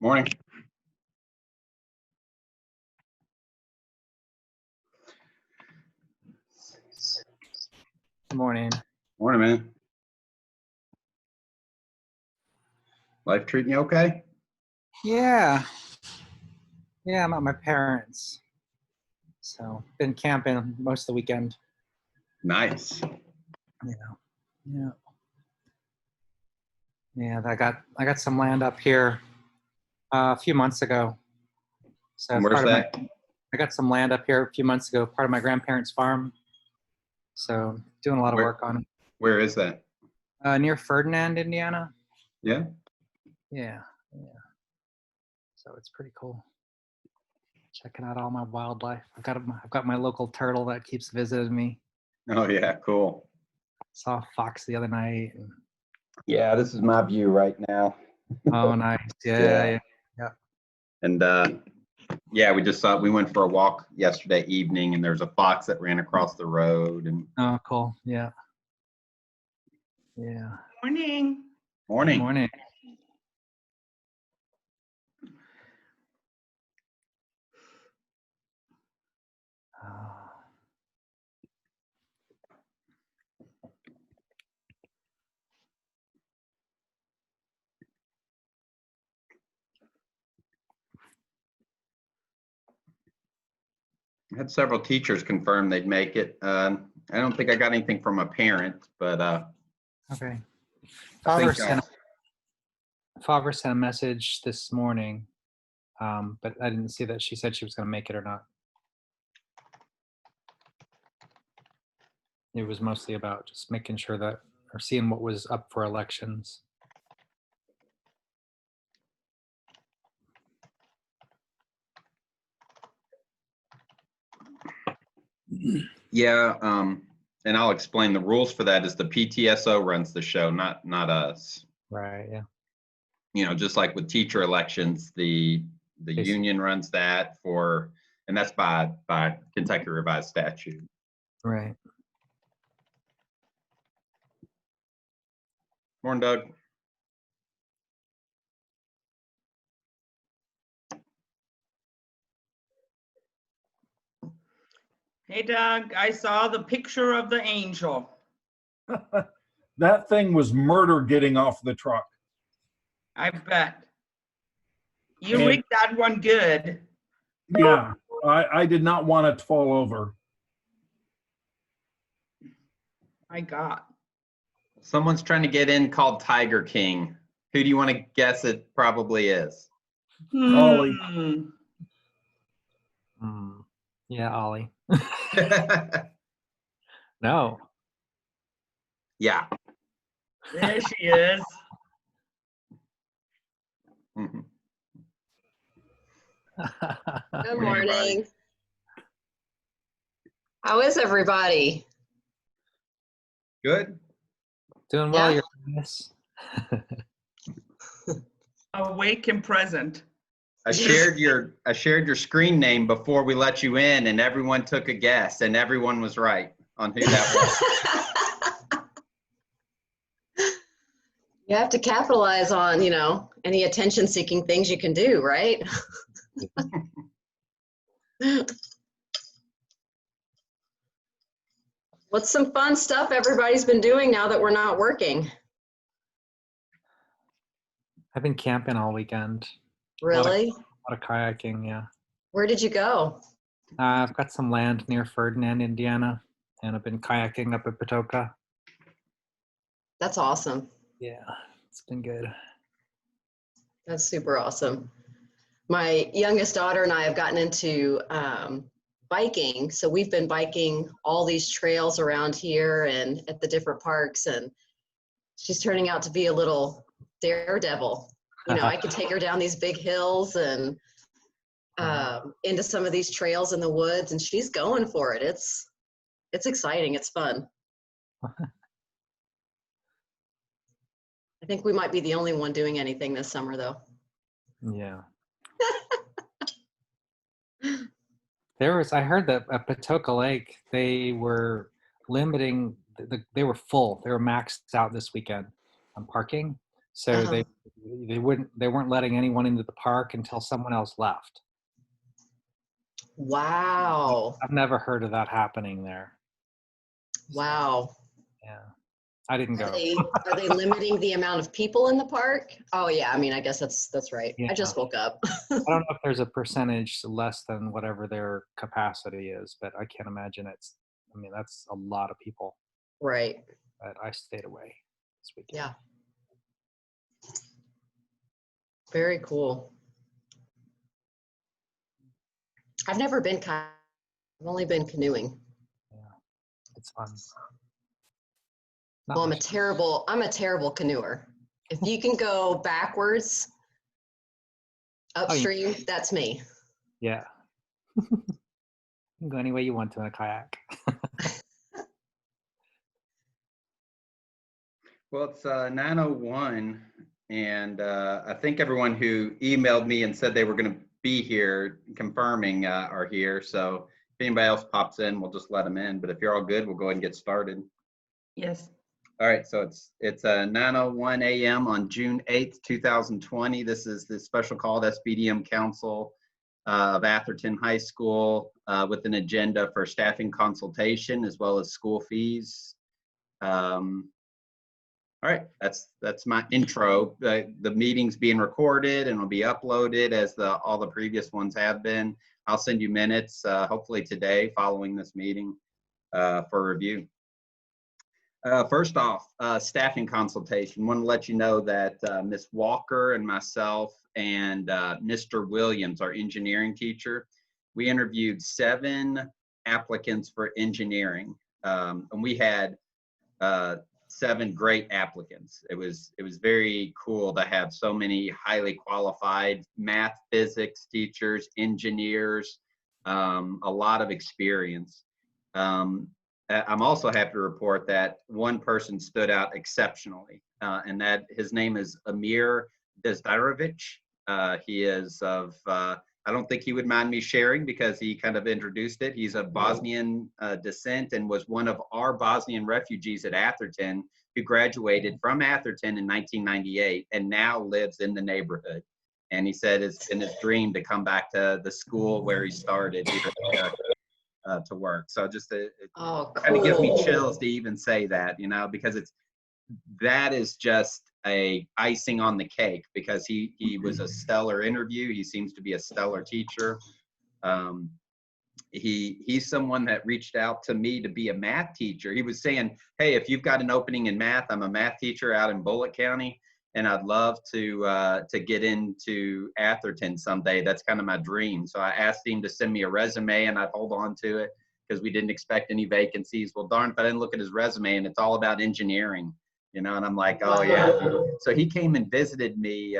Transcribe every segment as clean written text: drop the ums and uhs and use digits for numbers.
Morning. Good morning. Morning, man. Life treating you okay? Yeah. Yeah, I'm at my parents'. So been camping most of the weekend. Nice. Yeah. I got some land up here a few months ago. So And where's that? I got some land up here a few months ago, part of my grandparents' farm. So doing a lot of work on it. Where is that? Near Ferdinand, Indiana. Yeah. Yeah. So it's pretty cool. Checking out all my wildlife. I've got my local turtle that keeps visiting me. Oh yeah, cool. Saw a fox the other night. Yeah, this is my view right now. Oh, nice. Yeah. And yeah, we went for a walk yesterday evening, and there's a fox that ran across the road. And Oh, cool. Yeah. Morning. Good morning. I had several teachers confirm they'd make it. I don't think I got anything from a parent, but Okay. I Favre sent a message this morning, but I didn't see that she said she was going to make it or not. It was mostly about just making sure that, or seeing what was up for elections. yeah, and I'll explain the rules for that. Is the PTSO runs the show, not us. Right. Yeah. You know, just like with teacher elections, the union runs that and that's by Kentucky revised statute. Right. Morning, Doug. Hey, Doug, I saw the picture of the angel. That thing was murder getting off the truck. I bet. You rigged that one good. Yeah, I did not want it to fall over. My God. Someone's trying to get in called Tiger King. Who do you want to guess it probably is? Ollie. Yeah, Ollie. No. Yeah. There she is. Mhm. Good morning. How is everybody? Good. Doing well, Yeah. Your Highness. Awake and present. I shared your screen name before we let you in, and everyone took a guess, and everyone was right on who that was. You have to capitalize on, any attention-seeking things you can do, right? What's some fun stuff everybody's been doing now that we're not working? I've been camping all weekend. Really? A lot of kayaking, yeah. Where did you go? I've got some land near Ferdinand, Indiana, and I've been kayaking up at Patoka. That's awesome. Yeah, it's been good. That's super awesome. My youngest daughter and I have gotten into biking. So we've been biking all these trails around here and at the different parks, and she's turning out to be a little daredevil. I could take her down these big hills and into some of these trails in the woods, and she's going for it. It's exciting. It's fun. I think we might be the only one doing anything this summer, though. Yeah. I heard that at Patoka Lake, they were limiting, they were full. They were maxed out this weekend on parking. So Uh-huh. they weren't letting anyone into the park until someone else left. Wow. I've never heard of that happening there. Wow. Yeah, I didn't Are go. they limiting the amount of people in the park? Oh yeah, I mean, I guess that's right. Yeah. I just woke up. I don't know if there's a percentage less than whatever their capacity is, but I can't imagine I mean, that's a lot of people. Right. But I stayed away this weekend. Yeah. Very cool. I've never been kayaking. I've only been canoeing. Yeah, it's fun. Not Well, I'm a much- terrible canoer. If you can go backwards upstream, that's me. Yeah. You can go any way you want to in a kayak. Well, it's 9:01, and I think everyone who emailed me and said they were going to be here, confirming, are here. So if anybody else pops in, we'll just let them in. But if you're all good, we'll go ahead and get started. Yes. All right, so it's 9:01 a.m. on June 8th, 2020. This is the special called SBDM Council of Atherton High School with an agenda for staffing consultation as well as school fees. All right, that's my intro. The meeting's being recorded and will be uploaded as all the previous ones have been. I'll send you minutes, hopefully today, following this meeting for review. First off, staffing consultation. Want to let you know that Ms. Walker and myself and Mr. Williams, our engineering teacher, we interviewed 7 applicants for engineering, and we had 7 great applicants. It was very cool to have so many highly qualified math, physics teachers, engineers, a lot of experience. I'm also happy to report that one person stood out exceptionally, and that his name is Amir Dezdarovich. He is of, I don't think he would mind me sharing because he kind of introduced it. He's of Bosnian descent and was one of our Bosnian refugees at Atherton who graduated from Atherton in 1998 and now lives in the neighborhood. And he said it's been his dream to come back to the school where he started here to work. So just it kind of gives me chills to even say that, you know, because that is just a icing on the cake because he was a stellar interview. He seems to be a stellar teacher. He's someone that reached out to me to be a math teacher. He was saying, hey, if you've got an opening in math, I'm a math teacher out in Bullitt County, and I'd love to get into Atherton someday. That's kind of my dream. So I asked him to send me a resume, and I'd hold on to it because we didn't expect any vacancies. Well, darn if I didn't look at his resume, and it's all about engineering, you know, and I'm like, oh, yeah. So he came and visited me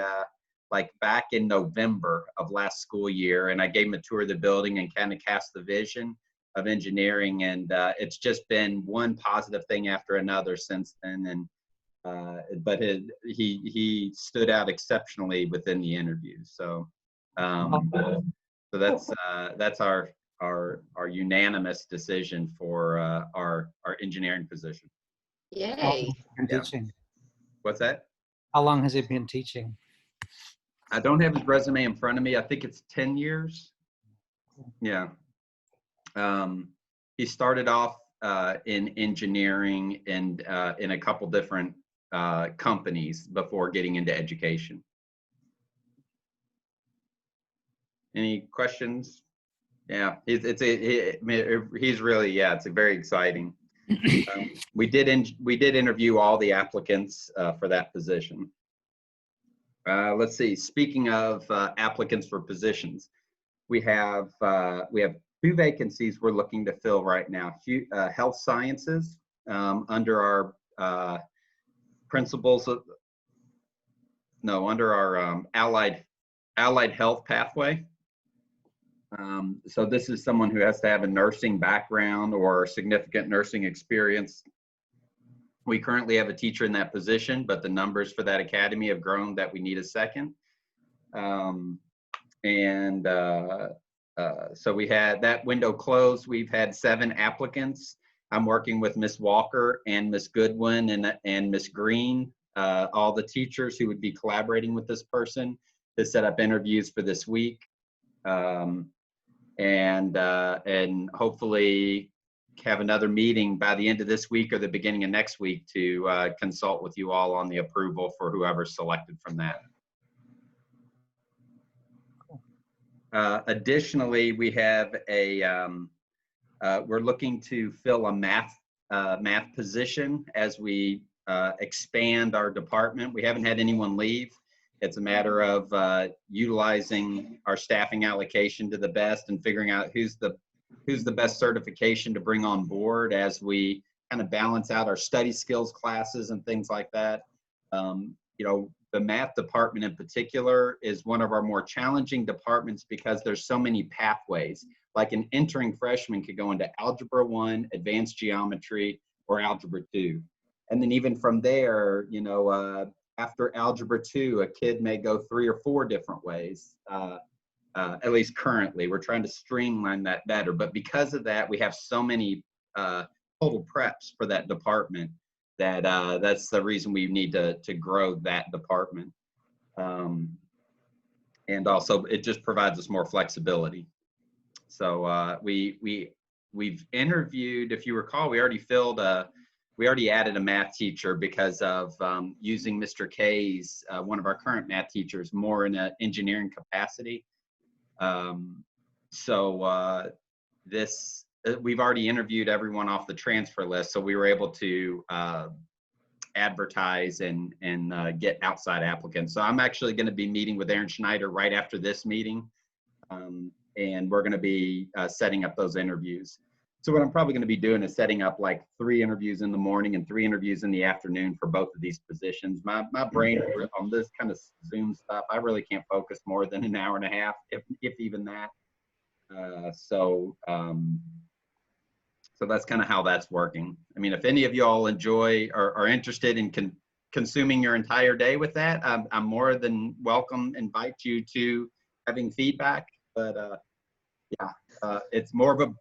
like back in November of last school year, and I gave him a tour of the building and kind of cast the vision of engineering, and it's just been one positive thing after another since then. And but he stood out exceptionally within the interview. So so that's our unanimous decision for our engineering position. Yay. Yeah. Teaching. What's that? How long has he been teaching? I don't have his resume in front of me. I think it's 10 years. Yeah. He started off in engineering and in a couple different companies before getting into education. Any questions? Yeah, he's really, yeah, it's very exciting. We did interview all the applicants for that position. Let's see. Speaking of applicants for positions, we have 2 vacancies we're looking to fill right now. Health sciences under our principles of under our allied health pathway. So this is someone who has to have a nursing background or significant nursing experience. We currently have a teacher in that position, but the numbers for that academy have grown that we need a second. So we had that window closed. We've had 7 applicants. I'm working with Miss Walker and Miss Goodwin and Miss Green all the teachers who would be collaborating with this person to set up interviews for this week. And hopefully have another meeting by the end of this week or the beginning of next week to consult with you all on the approval for whoever's selected from that. Additionally, we have we're looking to fill a math position as we expand our department. We haven't had anyone leave. It's a matter of utilizing our staffing allocation to the best and figuring out who's the best certification to bring on board as we kind of balance out our study skills classes and things like that. You know, the math department in particular is one of our more challenging departments because there's so many pathways. Like an entering freshman could go into Algebra 1, Advanced Geometry, or Algebra 2. And then even from there, you know, after Algebra 2, a kid may go 3 or 4 different ways. At least currently, we're trying to streamline that better. But because of that, we have so many total preps for that department that that's the reason we need to grow that department. And also, it just provides us more flexibility. So we've interviewed, if you recall, we already added a math teacher because of using Mr. K's, one of our current math teachers, more in an engineering capacity. We've already interviewed everyone off the transfer list, so we were able to advertise and get outside applicants. So I'm actually going to be meeting with Aaron Schneider right after this meeting, and we're going to be setting up those interviews. So what I'm probably going to be doing is setting up like 3 interviews in the morning and 3 interviews in the afternoon for both of these positions. My brain on this kind of Zoom stuff, I really can't focus more than an hour and a half, if even that. So that's kind of how that's working. I mean, if any of y'all enjoy or are interested in consuming your entire day with that, I'm more than welcome. Invite you to having feedback, but it's more of a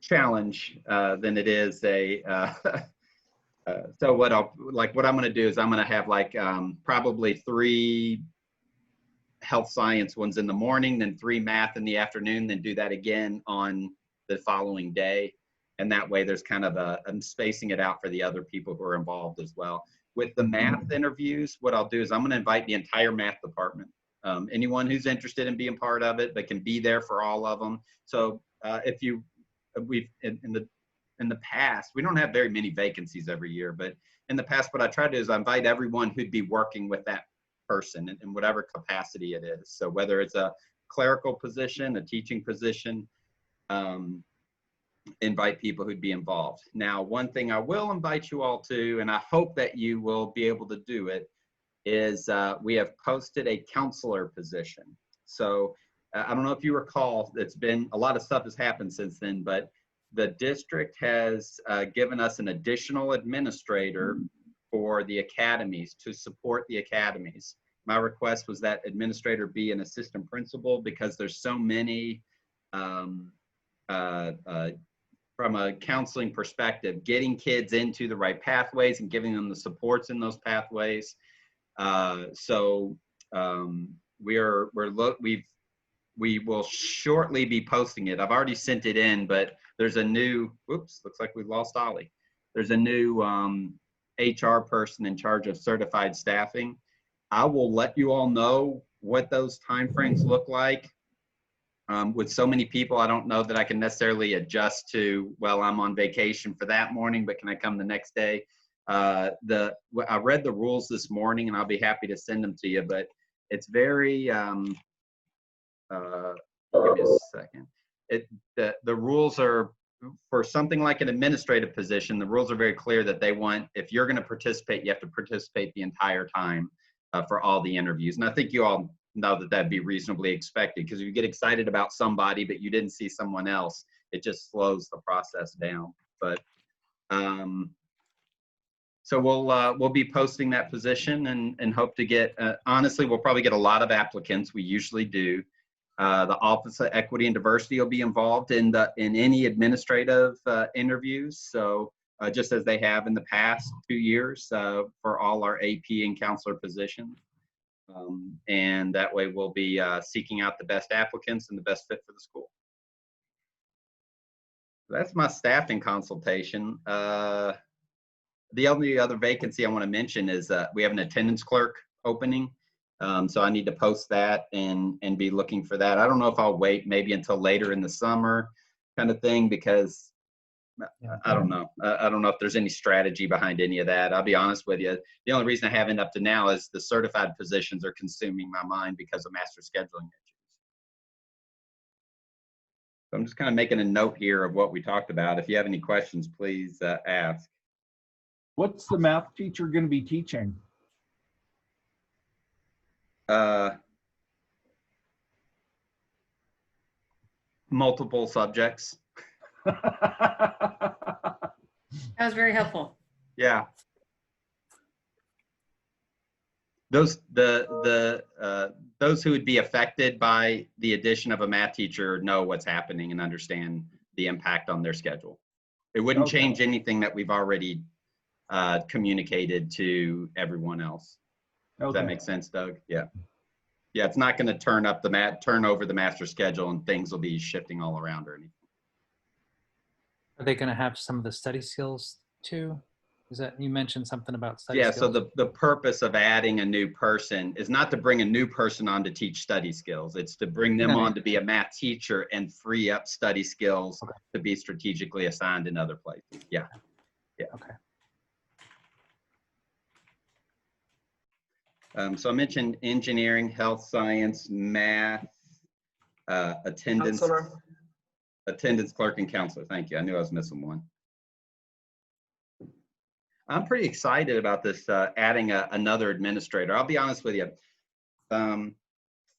challenge than it is a so what I'm going to do is I'm going to have like probably 3 health science ones in the morning, then 3 math in the afternoon, then do that again on the following day. And that way there's kind of I'm spacing it out for the other people who are involved as well. With the math interviews, what I'll do is I'm going to invite the entire math department. Anyone who's interested in being part of it, but can be there for all of them. So if you in the past, we don't have very many vacancies every year, but in the past, what I try to do is I invite everyone who'd be working with that person in whatever capacity it is. So whether it's a clerical position, a teaching position, invite people who'd be involved. Now, one thing I will invite you all to, and I hope that you will be able to do it, is we have posted a counselor position. So I don't know if you recall, it's been a lot of stuff has happened since then, but the district has given us an additional administrator for the academies to support the academies. My request was that administrator be an assistant principal because there's so many, from a counseling perspective, getting kids into the right pathways and giving them the supports in those pathways. We will shortly be posting it. I've already sent it in, but there's a new, oops, looks like we lost Ollie. There's a new HR person in charge of certified staffing. I will let you all know what those timeframes look like. With so many people, I don't know that I can necessarily adjust to, well, I'm on vacation for that morning, but can I come the next day? I read the rules this morning, and I'll be happy to send them to you, but it's very, give me a second. The rules are, for something like an administrative position, the rules are very clear that they want, if you're going to participate, you have to participate the entire time for all the interviews. And I think you all know that that'd be reasonably expected, because if you get excited about somebody but you didn't see someone else, it just slows the process down. But so we'll be posting that position and hope to get, honestly, we'll probably get a lot of applicants. We usually do. The Office of Equity and Diversity will be involved in any administrative interviews. So just as they have in the past 2 years for all our AP and counselor positions. And that way we'll be seeking out the best applicants and the best fit for the school. That's my staffing consultation. The only other vacancy I want to mention is we have an attendance clerk opening. So I need to post that and be looking for that. I don't know if I'll wait maybe until later in the summer kind of thing, because I don't know. I don't know if there's any strategy behind any of that. I'll be honest with you. The only reason I haven't up to now is the certified positions are consuming my mind because of master scheduling issues. So I'm just kind of making a note here of what we talked about. If you have any questions, please ask. What's the math teacher going to be teaching? Multiple subjects. That was very helpful. Yeah. Those those who would be affected by the addition of a math teacher know what's happening and understand the impact on their schedule. It wouldn't change anything that we've already communicated to everyone else. Does that make sense, Doug? Yeah. Yeah, it's not going to turn over the master schedule and things will be shifting all around or anything. Are they going to have some of the study skills too? Is that, you mentioned something about study Yeah, skills? so the purpose of adding a new person is not to bring a new person on to teach study skills. It's to bring them on to be a math teacher and free up study skills to be strategically assigned in other places. Yeah. Yeah. Okay. So I mentioned engineering, health science, math, attendance clerk, and counselor. Thank you. I knew I was missing one. I'm pretty excited about this, adding another administrator. I'll be honest with you.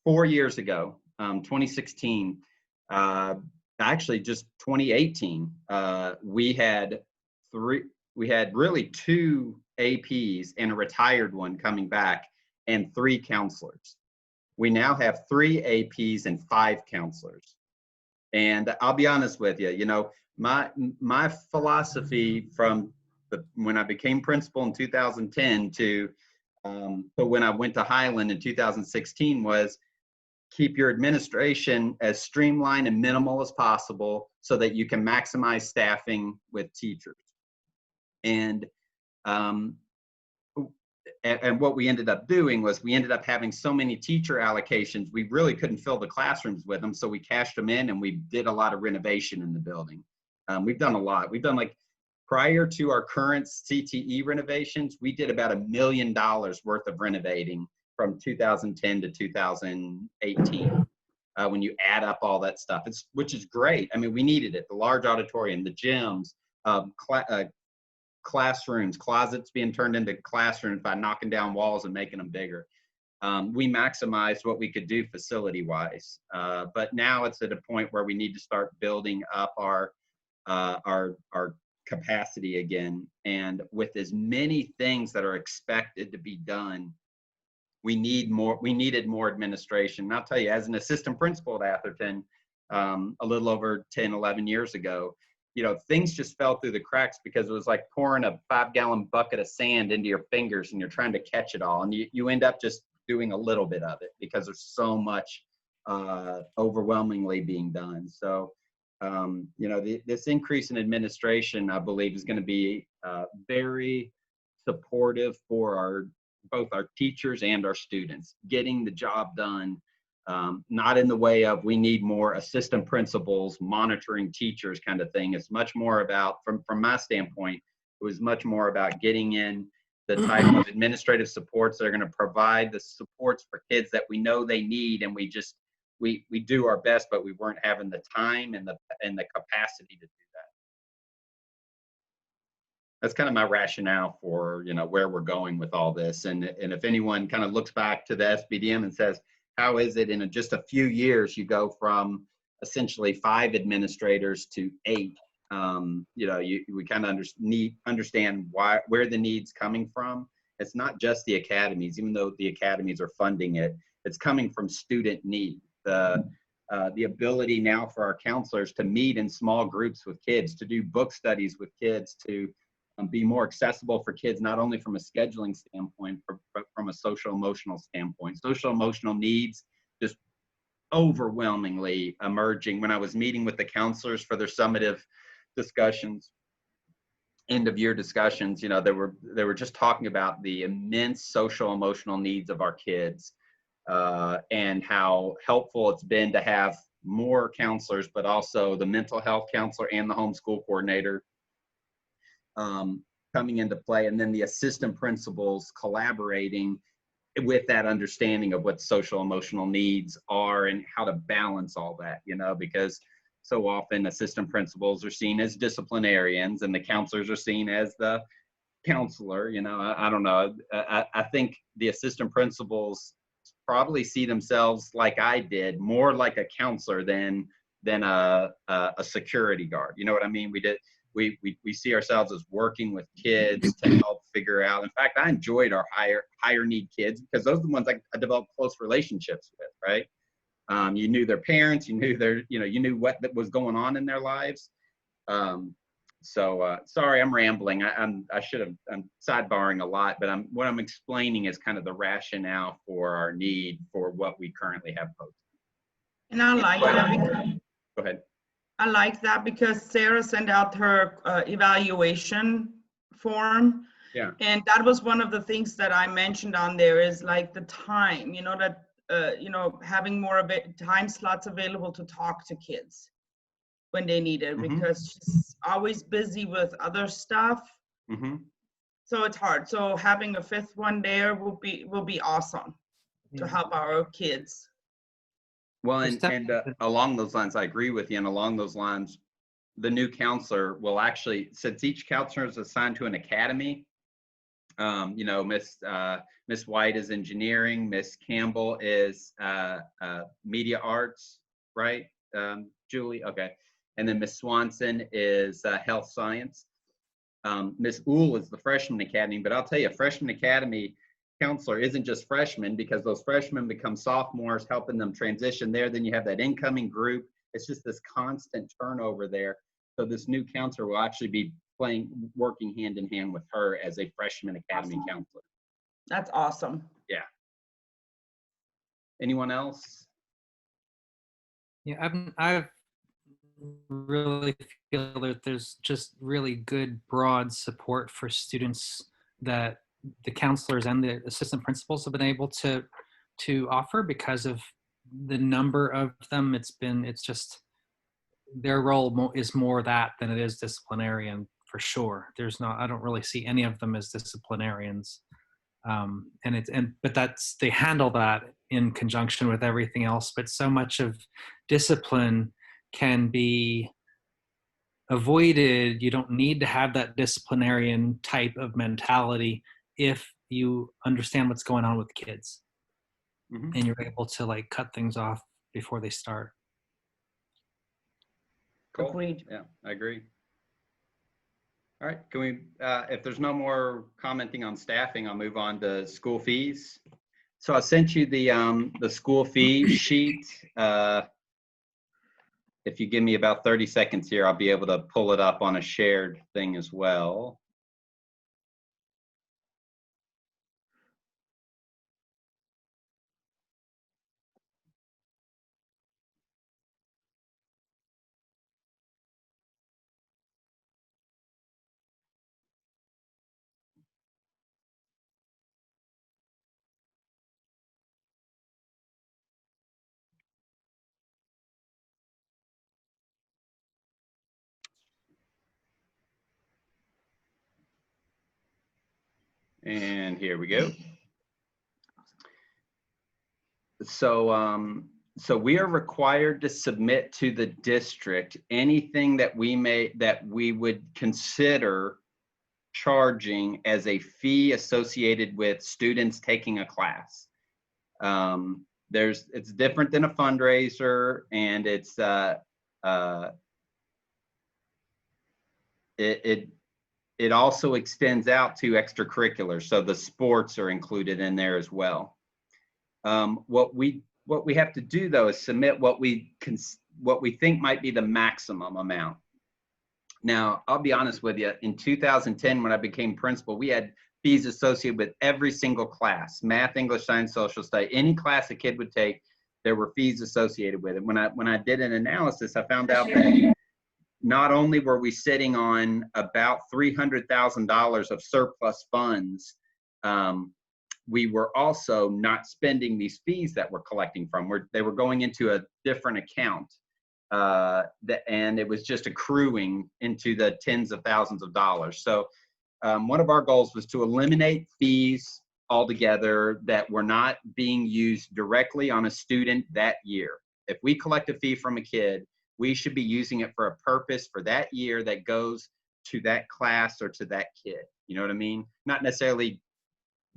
4 years ago, 2016, actually just 2018, we had really 2 APs and a retired one coming back and 3 counselors. We now have 3 APs and 5 counselors. And I'll be honest with you, you know, my philosophy from when I became principal in 2010 to when I went to Highland in 2016 was keep your administration as streamlined and minimal as possible so that you can maximize staffing with teachers. And what we ended up doing was we ended up having so many teacher allocations, we really couldn't fill the classrooms with them. So we cashed them in and we did a lot of renovation in the building. We've done a lot. We've done, like, prior to our current CTE renovations, we did about $1 million worth of renovating from 2010 to 2018. When you add up all that stuff, which is great. I mean, we needed it. The large auditorium, the gyms, classrooms, closets being turned into classrooms by knocking down walls and making them bigger. We maximized what we could do facility-wise, but now it's at a point where we need to start building up our capacity again. And with as many things that are expected to be done, we needed more administration. And I'll tell you, as an assistant principal at Atherton, a little over 10, 11 years ago, you know, things just fell through the cracks because it was like pouring a 5-gallon bucket of sand into your fingers and you're trying to catch it all. And you end up just doing a little bit of it because there's so much overwhelmingly being done. So, you know, this increase in administration, I believe, is going to be very supportive for both our teachers and our students, getting the job done, not in the way of we need more assistant principals monitoring teachers kind of thing. It's much more about, from my standpoint, it was much more about getting in the type of administrative supports that are going to provide the supports for kids that we know they need, and we do our best, but we weren't having the time and the capacity to do that. That's kind of my rationale for, you know, where we're going with all this. And if anyone kind of looks back to the SBDM and says, how is it in just a few years you go from essentially 5 administrators to 8? You know, we kind of understand where the need's coming from. It's not just the academies, even though the academies are funding it. It's coming from student need. The ability now for our counselors to meet in small groups with kids, to do book studies with kids, to be more accessible for kids, not only from a scheduling standpoint, but from a social emotional standpoint. Social emotional needs just overwhelmingly emerging. When I was meeting with the counselors for their summative discussions, end of year discussions, you know, they were just talking about the immense social emotional needs of our kids, and how helpful it's been to have more counselors, but also the mental health counselor and the homeschool coordinator coming into play, and then the assistant principals collaborating with that understanding of what social emotional needs are and how to balance all that, you know, because so often assistant principals are seen as disciplinarians and the counselors are seen as the counselor, you know. I don't know. I think the assistant principals probably see themselves like I did, more like a counselor than a security guard. You know what I mean? We see ourselves as working with kids to help figure out. In fact, I enjoyed our higher need kids because those are the ones I developed close relationships with, right? You knew their parents, you knew what was going on in their lives. Sorry, I'm rambling. I'm sidebarring a lot, but what I'm explaining is kind of the rationale for our need for what we currently have posted. And I like that. Go ahead. I like that because Sarah sent out her evaluation form. Yeah. And that was one of the things that I mentioned on there is like the time, you know, that, having more of it, time slots available to talk to kids when they need it, because she's always busy with other stuff. So it's hard. So having a fifth one there will be awesome to help our kids. Well, and along those lines, I agree with you. And along those lines, the new counselor will actually, since each counselor is assigned to an academy, Miss White is engineering, Miss Campbell is media arts, right? Julie, okay. And then Miss Swanson is health science. Miss Uhl is the freshman academy, but I'll tell you, freshman academy counselor isn't just freshmen, because those freshmen become sophomores, helping them transition there. Then you have that incoming group. It's just this constant turnover there. So this new counselor will actually be working hand in hand with her as a freshman academy counselor. That's awesome. Yeah. Anyone else? Yeah, I've really feel that there's just really good broad support for students that the counselors and the assistant principals have been able to offer because of the number of them. It's just their role is more that than it is disciplinarian, for sure. I don't really see any of them as disciplinarians. But they handle that in conjunction with everything else. But so much of discipline can be avoided. You don't need to have that disciplinarian type of mentality if you understand what's going on with kids, and you're able to like cut things off before they start. Cool. Agreed. Yeah, I agree. All right, can we, if there's no more commenting on staffing, I'll move on to school fees. So I sent you the school fee sheet. If you give me about 30 seconds here, I'll be able to pull it up on a shared thing as well. And here we go. So we are required to submit to the district anything that we would consider charging as a fee associated with students taking a class. It's different than a fundraiser, and it also extends out to extracurriculars. So the sports are included in there as well. What we have to do though is submit what we think might be the maximum amount. Now, I'll be honest with you, in 2010, when I became principal, we had fees associated with every single class, math, English, science, social study, any class a kid would take, there were fees associated with it. When I did an analysis, I found out that not only were we sitting on about $300,000 of surplus funds, we were also not spending these fees that we're collecting from. They were going into a different account, and it was just accruing into the tens of thousands of dollars. So one of our goals was to eliminate fees altogether that were not being used directly on a student that year. If we collect a fee from a kid, we should be using it for a purpose for that year that goes to that class or to that kid. You know what I mean? Not necessarily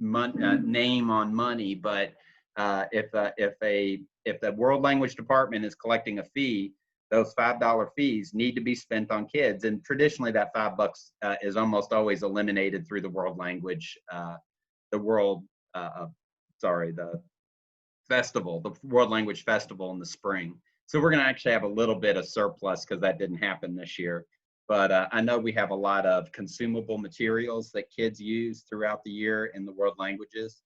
name on money, but if the world language department is collecting a fee, those $5 fees need to be spent on kids. And traditionally that $5 is almost always eliminated through the world language, the festival, the World Language Festival in the spring. So we're going to actually have a little bit of surplus because that didn't happen this year. But I know we have a lot of consumable materials that kids use throughout the year in the world languages.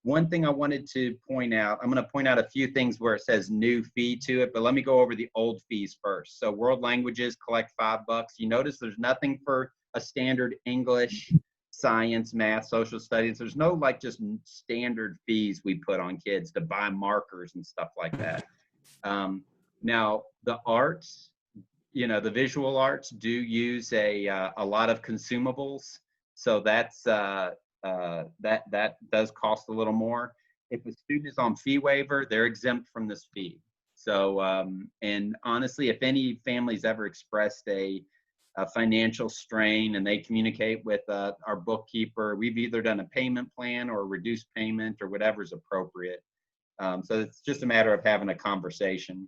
One thing I wanted to point out, I'm going to point out a few things where it says new fee to it, but let me go over the old fees first. So world languages collect $5. You notice there's nothing for a standard English, science, math, social studies. There's no like just standard fees we put on kids to buy markers and stuff like that. Now the arts, you know, the visual arts do use a lot of consumables. So that's, that does cost a little more. If a student is on fee waiver, they're exempt from this fee. So, and honestly, if any family's ever expressed a financial strain and they communicate with our bookkeeper, we've either done a payment plan or a reduced payment or whatever's appropriate. So it's just a matter of having a conversation.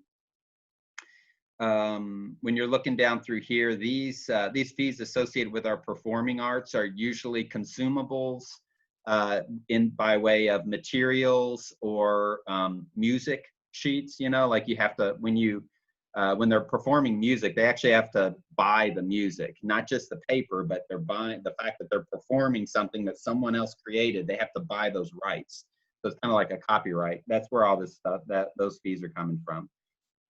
When you're looking down through here, these fees associated with our performing arts are usually consumables by way of materials or music sheets. You know, like you have to, when they're performing music, they actually have to buy the music, not just the paper, but they're buying the fact that they're performing something that someone else created. They have to buy those rights. So it's kind of like a copyright. That's where all this stuff, those fees are coming from.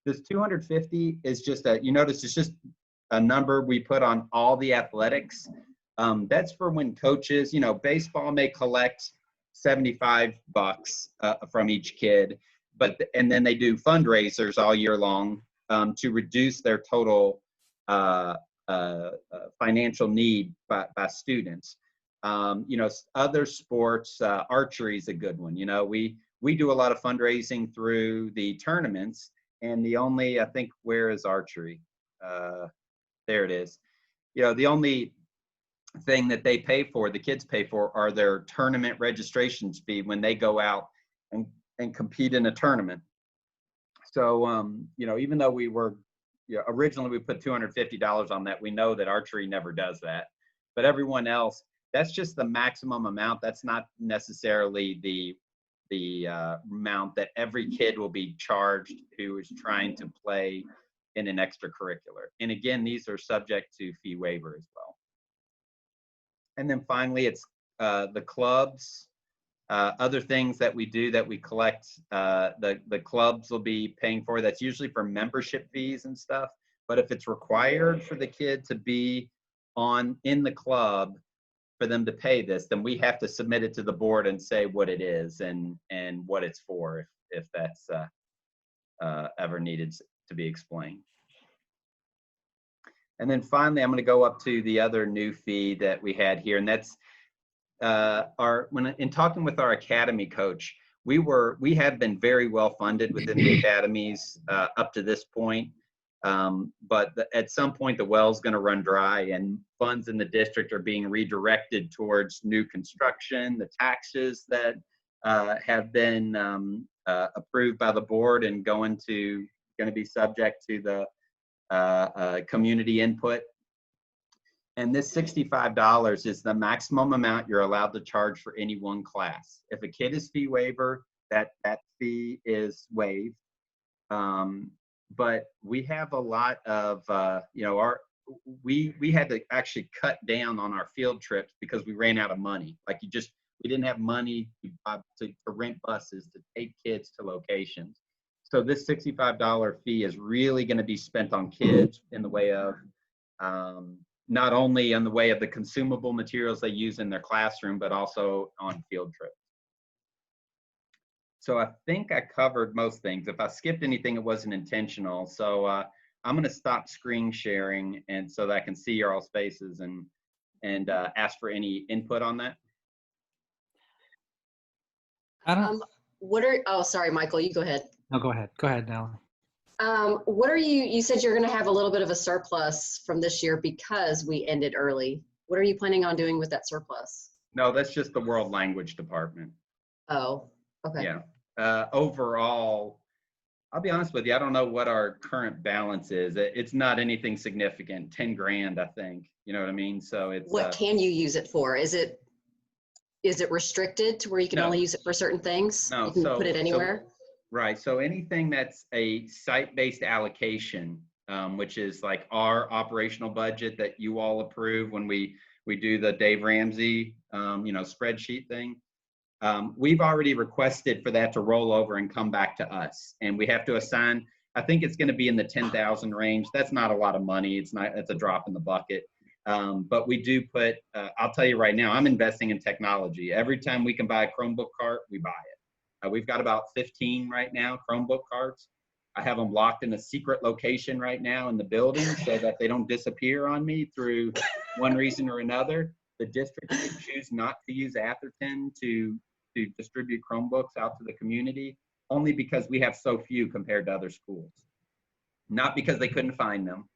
This 250 is just you notice it's just a number we put on all the athletics. That's for when coaches, you know, baseball may collect $75 from each kid, and then they do fundraisers all year long to reduce their total financial need by students. You know, other sports, archery is a good one. You know, we do a lot of fundraising through the tournaments. And the only, I think, where is archery? There it is. You know, the only thing that they pay for, the kids pay for, are their tournament registrations fee when they go out and compete in a tournament. So, you know, even though we were, you know, originally we put $250 on that, we know that archery never does that. But everyone else, that's just the maximum amount. That's not necessarily the amount that every kid will be charged who is trying to play in an extracurricular. And again, these are subject to fee waiver as well. And then finally, it's the clubs, other things that we do that we collect, the clubs will be paying for. That's usually for membership fees and stuff. But if it's required for the kid to be in the club, for them to pay this, then we have to submit it to the board and say what it is and what it's for, if that's ever needed to be explained. And then finally, I'm going to go up to the other new fee that we had here, and that's in talking with our academy coach, we have been very well funded within the academies up to this point. But at some point the well's going to run dry, and funds in the district are being redirected towards new construction, the taxes that have been approved by the board and going to be subject to the community input. And this $65 is the maximum amount you're allowed to charge for any one class. If a kid is fee waiver, that fee is waived. But we have a lot of, you know, we had to actually cut down on our field trips because we ran out of money. Like we didn't have money to rent buses to take kids to locations. So this $65 fee is really going to be spent on kids in the way of not only in the way of the consumable materials they use in their classroom, but also on field trips. So I think I covered most things. If I skipped anything, it wasn't intentional. So I'm going to stop screen sharing and so that I can see your all's faces and ask for any input on that. I don't. Oh, sorry, Michael, you go ahead. No, go ahead. Go ahead, Natalie. What are you said you're going to have a little bit of a surplus from this year because we ended early. What are you planning on doing with that surplus? No, that's just the world language department. Oh, okay. Yeah. Overall, I'll be honest with you, I don't know what our current balance is. It's not anything significant, 10 grand, I think. You know what I mean? So it's. What can you use it for? Is it restricted to where you can only use it for certain things? No, you can put it anywhere? Right. So anything that's a site-based allocation, which is like our operational budget that you all approve when we do the Dave Ramsey, spreadsheet thing. We've already requested for that to roll over and come back to us, and we have to assign. I think it's going to be in the 10,000 range. That's not a lot of money. It's a drop in the bucket. But we do put. I'll tell you right now, I'm investing in technology. Every time we can buy a Chromebook cart, we buy it. We've got about 15 right now, Chromebook carts. I have them locked in a secret location right now in the building so that they don't disappear on me through one reason or another. The district could choose not to use Atherton to distribute Chromebooks out to the community, only because we have so few compared to other schools. Not because they couldn't find them,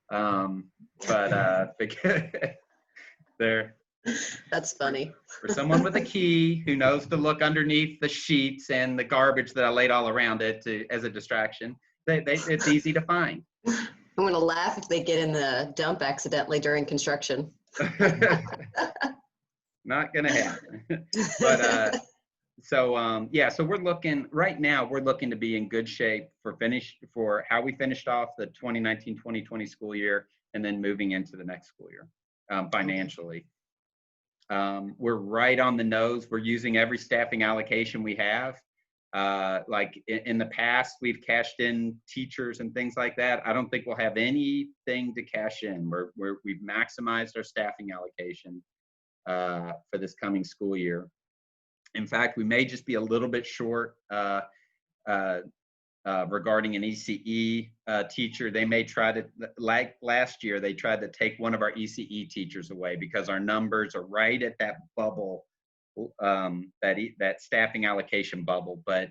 but because they're. That's funny. For someone with a key who knows to look underneath the sheets and the garbage that I laid all around it as a distraction, it's easy to find. I'm going to laugh if they get in the dump accidentally during construction. Not going to happen. But so we're looking right now. We're looking to be in good shape for how we finished off the 2019-2020 school year, and then moving into the next school year financially. We're right on the nose. We're using every staffing allocation we have. Like in the past, we've cashed in teachers and things like that. I don't think we'll have anything to cash in. We've maximized our staffing allocation for this coming school year. In fact, we may just be a little bit short regarding an ECE teacher. They may try to, like last year, they tried to take one of our ECE teachers away because our numbers are right at that bubble, that staffing allocation bubble. But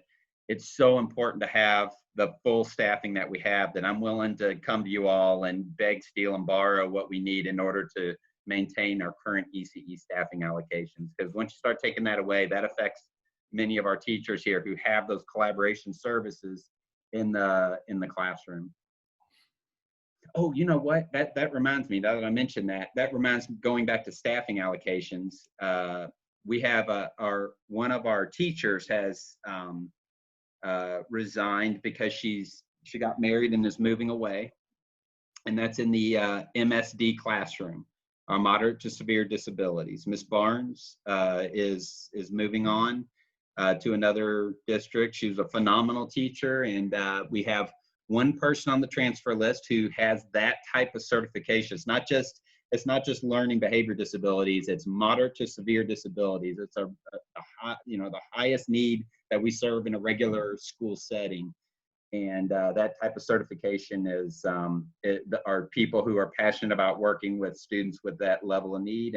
it's so important to have the full staffing that we have that I'm willing to come to you all and beg, steal, and borrow what we need in order to maintain our current ECE staffing allocations. Because once you start taking that away, that affects many of our teachers here who have those collaboration services in the classroom. Oh, you know what? That reminds me, now that I mentioned that reminds me, going back to staffing allocations, we have one of our teachers has resigned because she got married and is moving away, and that's in the MSD classroom, our moderate to severe disabilities. Miss Barnes is moving on to another district. She was a phenomenal teacher, and we have one person on the transfer list who has that type of certification. It's not just learning behavior disabilities. It's moderate to severe disabilities. It's the highest need that we serve in a regular school setting. And that type of certification is are people who are passionate about working with students with that level of need.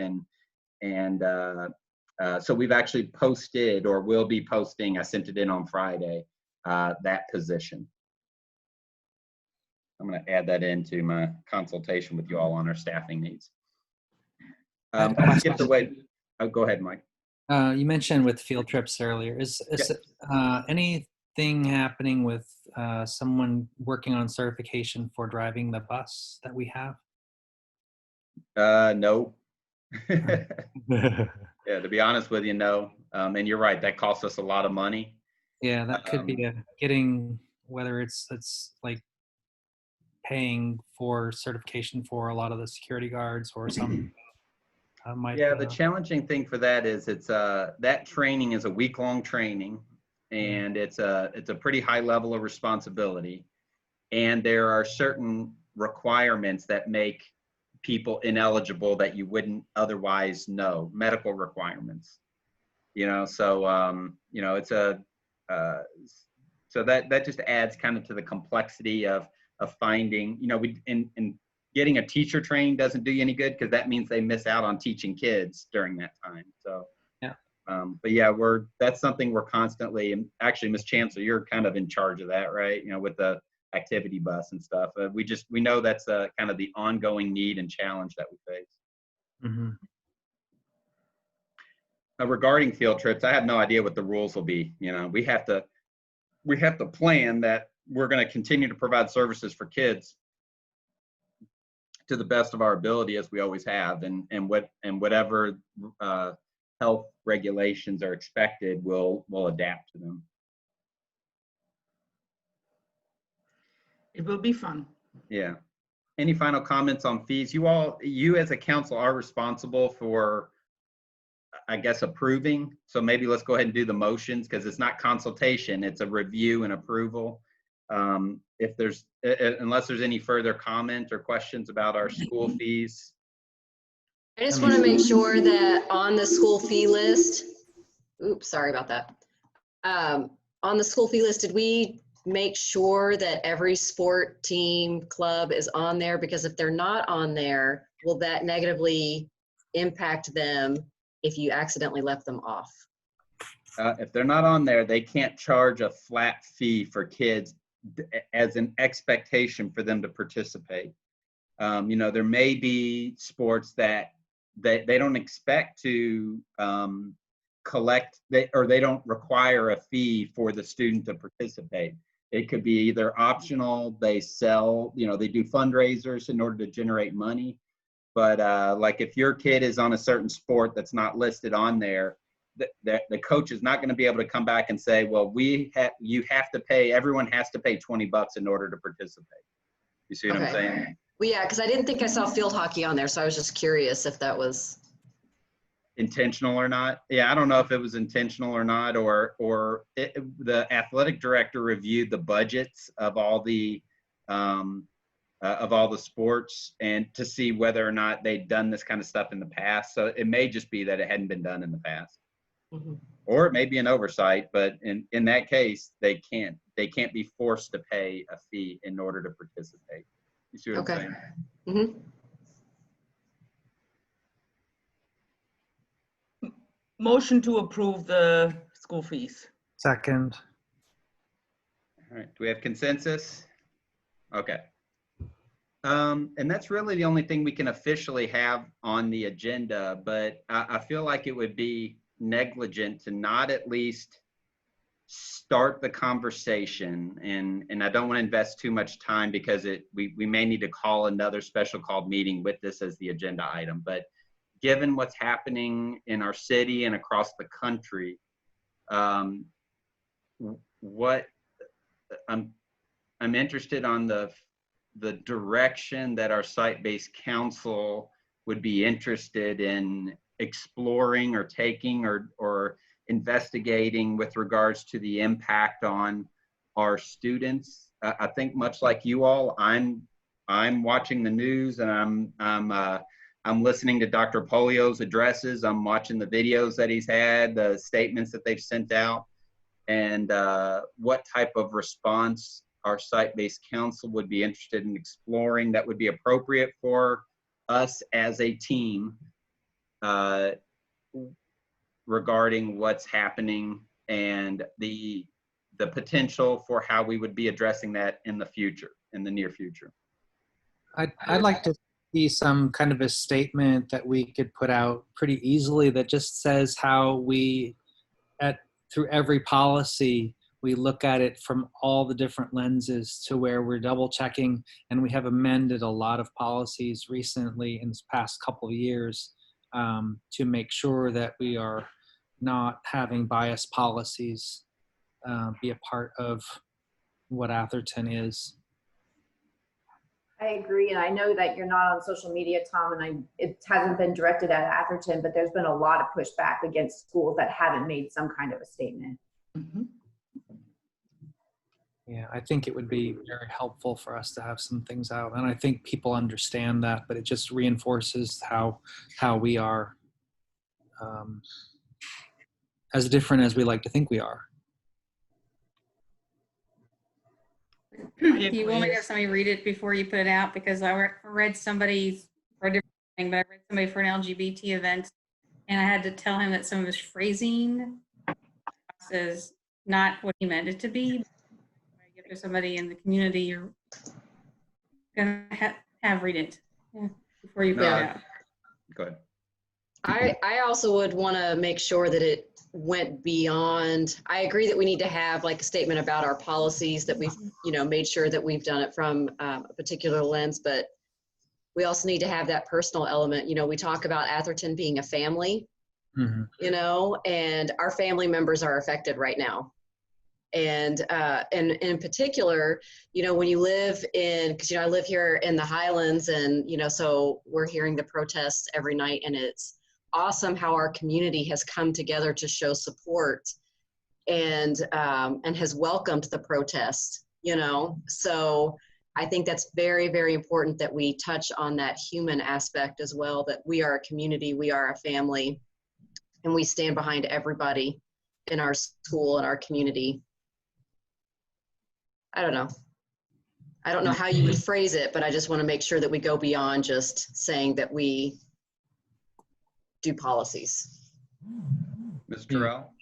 So we've actually posted, or will be posting, I sent it in on Friday, that position. I'm going to add that into my consultation with you all on our staffing needs. I skipped away. Oh, go ahead, Mike. You mentioned with field trips earlier. Is anything happening with someone working on certification for driving the bus that we have? No. Yeah, to be honest with you, no. And you're right, that costs us a lot of money. Yeah, that could be getting, whether it's like paying for certification for a lot of the security guards or some might. Yeah, the challenging thing for that is it's that training is a week-long training, and it's a pretty high level of responsibility, and there are certain requirements that make people ineligible that you wouldn't otherwise know, medical requirements. So it's so that just adds kind of to the complexity of finding, and getting a teacher trained doesn't do you any good, because that means they miss out on teaching kids during that time. So yeah. But yeah, that's something we're constantly, and actually, Ms. Chancellor, you're kind of in charge of that, right? With the activity bus and stuff. We know that's kind of the ongoing need and challenge that we face. Mm-hmm. Regarding field trips, I have no idea what the rules will be. We have to plan that we're going to continue to provide services for kids to the best of our ability, as we always have, and whatever health regulations are expected, we'll adapt to them. It will be fun. Yeah. Any final comments on fees? You as a council are responsible for, I guess, approving. So maybe let's go ahead and do the motions, because it's not consultation, it's a review and approval. Unless there's any further comment or questions about our school fees. I just want to make sure that on the school fee list, oops, sorry about that. On the school fee list, did we make sure that every sport team club is on there? Because if they're not on there, will that negatively impact them if you accidentally left them off? If they're not on there, they can't charge a flat fee for kids as an expectation for them to participate. There may be sports that they don't expect to collect, or they don't require a fee for the student to participate. It could be either optional, they sell, they do fundraisers in order to generate money. But like if your kid is on a certain sport that's not listed on there, the coach is not going to be able to come back and say, well, you have to pay, everyone has to pay $20 in order to participate. You see what I'm saying? Well, yeah, because I didn't think I saw field hockey on there, so I was just curious if that was intentional or not. Yeah, I don't know if it was intentional or not, or the athletic director reviewed the budgets of all the sports, and to see whether or not they'd done this kind of stuff in the past. So it may just be that it hadn't been done in the past. Mm-hmm. Or it may be an oversight, but in that case, they can't be forced to pay a fee in order to participate. You see what I'm saying? Mm-hmm. Motion to approve the school fees. Second. All right, do we have consensus? Okay. And that's really the only thing we can officially have on the agenda, but I feel like it would be negligent to not at least start the conversation, and I don't want to invest too much time, because we may need to call another special called meeting with this as the agenda item. But given what's happening in our city and across the country, what I'm interested on the direction that our site-based council would be interested in exploring or taking or investigating with regards to the impact on our students. I think much like you all, I'm watching the news, and I'm listening to Dr. Polio's addresses. I'm watching the videos that he's had, the statements that they've sent out, and what type of response our site-based council would be interested in exploring that would be appropriate for us as a team regarding what's happening, and the potential for how we would be addressing that in the near future. I'd like to see some kind of a statement that we could put out pretty easily that just says how we, through every policy, we look at it from all the different lenses, to where we're double checking, and we have amended a lot of policies recently in this past couple of years to make sure that we are not having biased policies be a part of what Atherton is. I agree, and I know that you're not on social media, Tom, and it hasn't been directed at Atherton, but there's been a lot of pushback against schools that haven't made some kind of a statement. Mhm. Yeah, I think it would be very helpful for us to have some things out, and I think people understand that, but it just reinforces how we are, as different as we like to think we are. Do you want me to have somebody read it before you put it out? Because I read somebody's for a different thing, but I read somebody for an LGBT event, and I had to tell him that some of his phrasing is not what he meant it to be. If there's somebody in the community, you're gonna have read it before you put it out. Go ahead. I also would want to make sure that it went beyond. I agree that we need to have like a statement about our policies, that we've, made sure that we've done it from a particular lens, but we also need to have that personal element. We talk about Atherton being a family, and our family members are affected right now. And in particular, when you live because I live here in the Highlands, and so we're hearing the protests every night, and it's awesome how our community has come together to show support and has welcomed the protest. So I think that's very, very important that we touch on that human aspect as well, that we are a community, we are a family, and we stand behind everybody in our school and our community. I don't know how you would phrase it, but I just want to make sure that we go beyond just saying that we do policies. Ms. Terrell,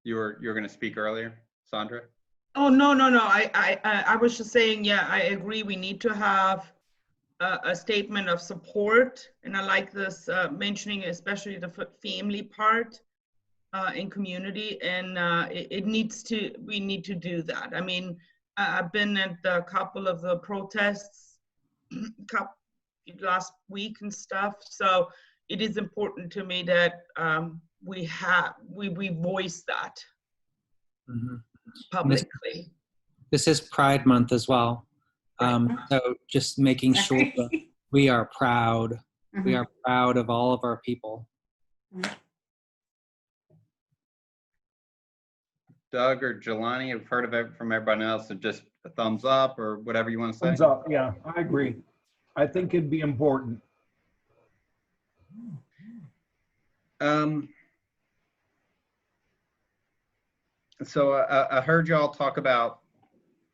you were going to speak earlier, Sandra? Oh, no. I was just saying, yeah, I agree. We need to have a statement of support. And I like this mentioning, especially the family part in community. And we need to do that. I mean, I've been at a couple of the protests last week and stuff. So it is important to me that we voice that publicly. This is Pride Month as well. So just making sure that we are proud. We are proud of all of our people. Doug or Jelani, have heard of it from everybody else, so just a thumbs up or whatever you want to say? Thumbs up, yeah, I agree. I think it'd be important. So I heard y'all talk about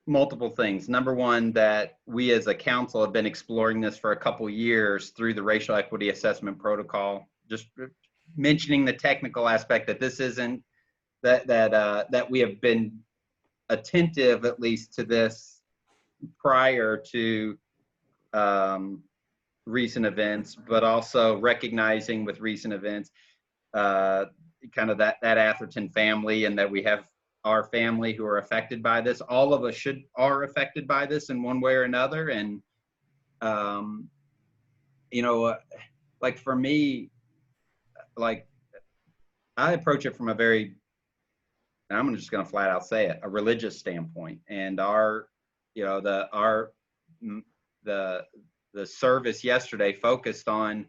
multiple things. Number one, that we as a council have been exploring this for a couple years through the racial equity assessment protocol. Just mentioning the technical aspect, that this isn't that we have been attentive at least to this prior to recent events, but also recognizing with recent events kind of that Atherton family, and that we have our family who are affected by this. All of us are affected by this in one way or another. And like for me, like I approach it from a very, I'm just going to flat out say it, a religious standpoint. And the service yesterday focused on,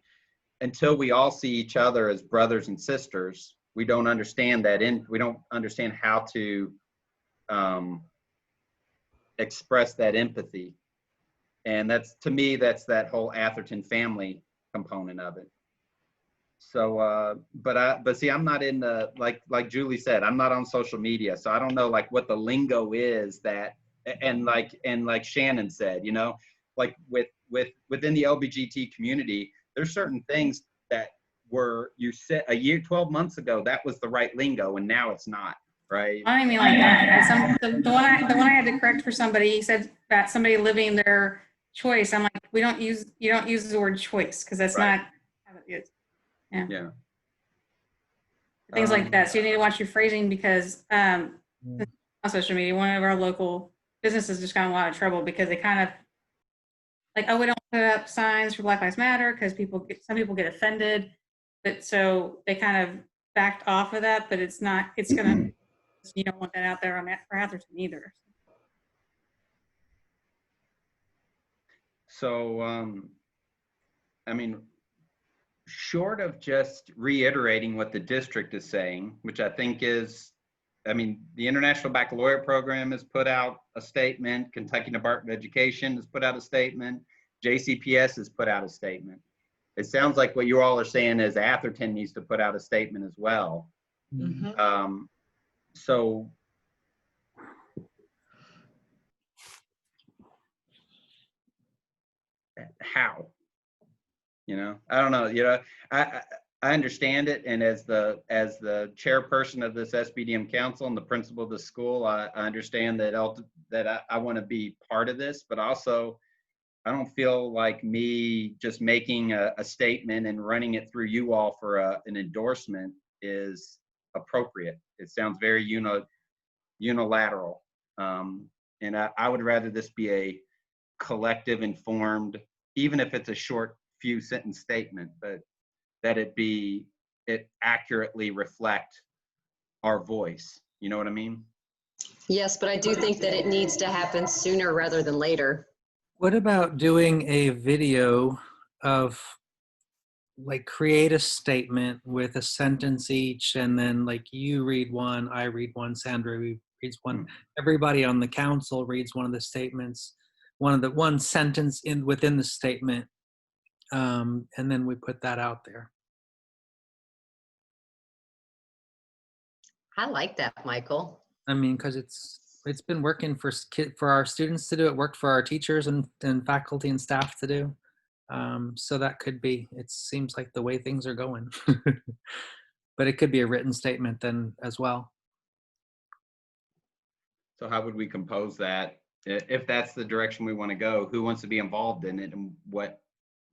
until we all see each other as brothers and sisters, we don't understand we don't understand how to express that empathy. And that's, to me, that's that whole Atherton family component of it. So, but see, I'm not in the, like Julie said, I'm not on social media, so I don't know like what the lingo is that, and like Shannon said, like within the LBGT community, there's certain things that you said a year, 12 months ago, that was the right lingo, and now it's not, right? I don't mean like that. The one I had to correct for somebody, he said that somebody living their choice. I'm like, you don't use the word choice, because that's Right. not how it is. Yeah. Things like that. So you need to watch your phrasing, because on social media, one of our local businesses just got in a lot of trouble because they kind of like, oh, we don't put up signs for Black Lives Matter because some people get offended. But so they kind of backed off of that, but it's gonna, you don't want that out there for Atherton either. So, I mean, short of just reiterating what the district is saying, which I think is, I mean, the International Baccalaureate Program has put out a statement. Kentucky Department of Education has put out a statement. JCPS has put out a statement. It sounds like what you all are saying is Atherton needs to put out a statement as well. Mhm. So how? You know, I don't know. You know, I understand it, and as the chairperson of this SBDM council and the principal of the school, I understand that I want to be part of this, but also I don't feel like me just making a statement and running it through you all for an endorsement is appropriate. It sounds very unilateral, and I would rather this be a collective, informed, even if it's a short few sentence statement, but that it accurately reflect our voice. You know what I mean? Yes, but I do think that it needs to happen sooner rather than later. What about doing a video of, like, create a statement with a sentence each, and then like you read one, I read one, Sandra reads one, everybody on the council reads one of the statements, one sentence within the statement, and then we put that out there. I like that, Michael. I mean, because it's been working for our students to do. It worked for our teachers and faculty and staff to do. So that could be. It seems like the way things are going. But it could be a written statement then as well. So how would we compose that? If that's the direction we want to go, who wants to be involved in it, and what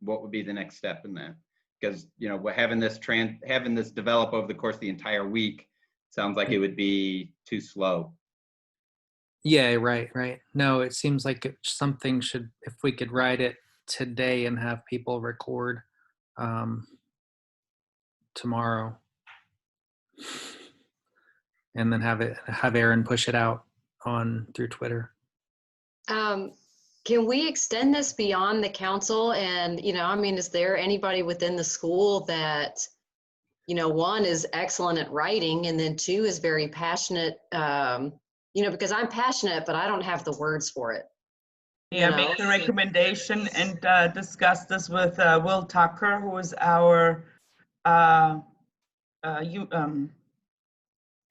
would be the next step in that? Because, you know, having this develop over the course of the entire week sounds like it would be too slow. Yeah, right. No, it seems like something should, if we could write it today and have people record tomorrow, and then have Aaron push it out through Twitter. Can we extend this beyond the council? And, you know, I mean, is there anybody within the school that, you know, one is excellent at writing, and then two is very passionate, you know, because I'm passionate, but I don't have the words for it. Yeah, make the recommendation and discuss this with Will Tucker, who is our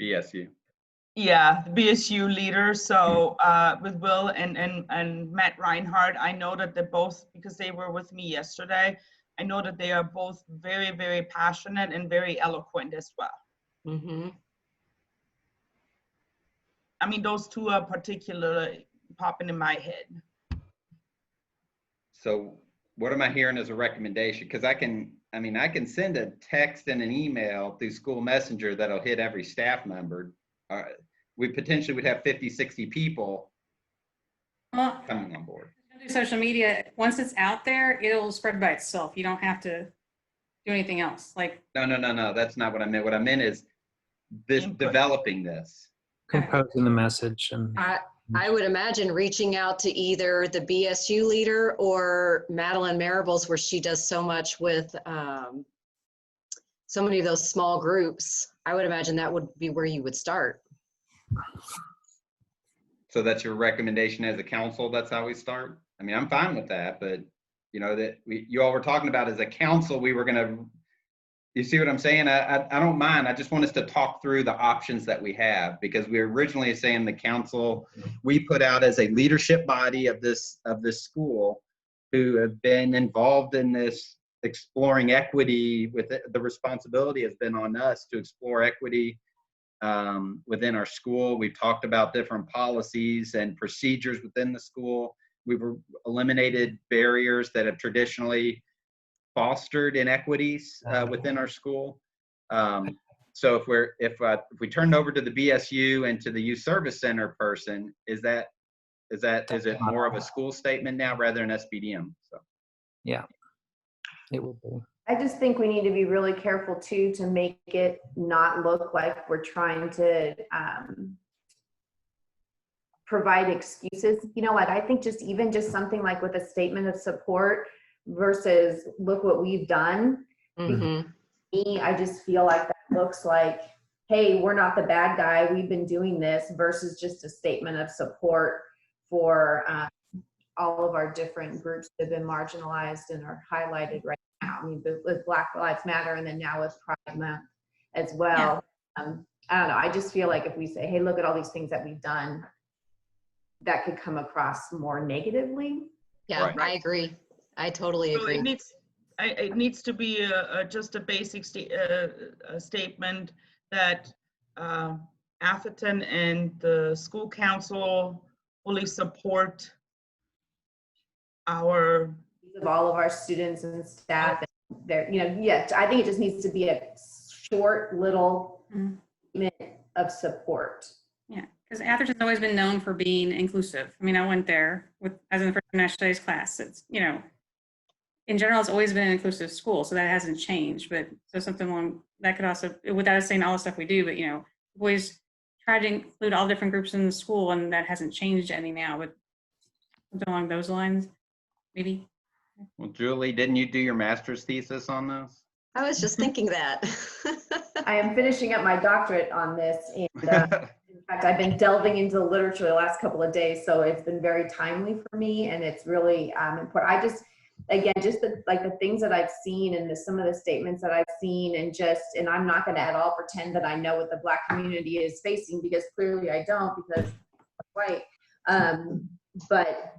BSU. Yeah, the BSU leader. So with Will and Matt Reinhardt, I know that they're both, because they were with me yesterday, I know that they are both very, very passionate and very eloquent as well. Mm-hmm. I mean, those two are particularly popping in my head. So what am I hearing as a recommendation? Because I can send a text and an email through School Messenger that'll hit every staff member. We potentially would have 50, 60 people coming on board. Social media, once it's out there, it'll spread by itself. You don't have to do anything else. Like, No, that's not what I meant. What I meant is developing this. Composing the message. And I would imagine reaching out to either the BSU leader or Madeline Marible's, where she does so much with so many of those small groups. I would imagine that would be where you would start. So that's your recommendation as a council? That's how we start? I mean, I'm fine with that, but you know, that you all were talking about as a council, we were gonna, you see what I'm saying? I don't mind. I just want us to talk through the options that we have, because we were originally saying the council, we put out as a leadership body of this school, who have been involved in this exploring equity. With it, the responsibility has been on us to explore equity within our school. We've talked about different policies and procedures within the school. We've eliminated barriers that have traditionally fostered inequities within our school. So if we turn it over to the BSU and to the Youth Service Center person, is it more of a school statement now rather than SBDM? So yeah, it will be. I just think we need to be really careful too, to make it not look like we're trying to provide excuses. You know what, I think just even just something like with a statement of support versus look what we've done. Mm-hmm. Me, I just feel like that looks like, hey, we're not the bad guy, we've been doing this, versus just a statement of support for all of our different groups that have been marginalized and are highlighted right now. I mean, with Black Lives Matter, and then now with Pride Month as well. I don't know, I just feel like if we say, hey, look at all these things that we've done, that could come across more negatively. Yeah, Right. I agree. I totally So agree. it needs to be just a basic statement that Atherton and the school council fully support our. Of all of our students and staff, and there, you know, yes, I think it just needs to be a short little minute of support. Yeah, because Atherton's always been known for being inclusive. I mean, I went there as in the first national studies class. It's, you know, in general, it's always been an inclusive school, so that hasn't changed. But so something along that could also, without us saying all the stuff we do, but you know, always try to include all different groups in the school, and that hasn't changed any now. But something along those lines, maybe. Well, Julie, didn't you do your master's thesis on this? I was just thinking that. I am finishing up my doctorate on this, and in fact, I've been delving into the literature the last couple of days, so it's been very timely for me, and it's really important. I just, again, just the things that I've seen and some of the statements that I've seen, and I'm not going to at all pretend that I know what the Black community is facing, because clearly I don't, because I'm white. But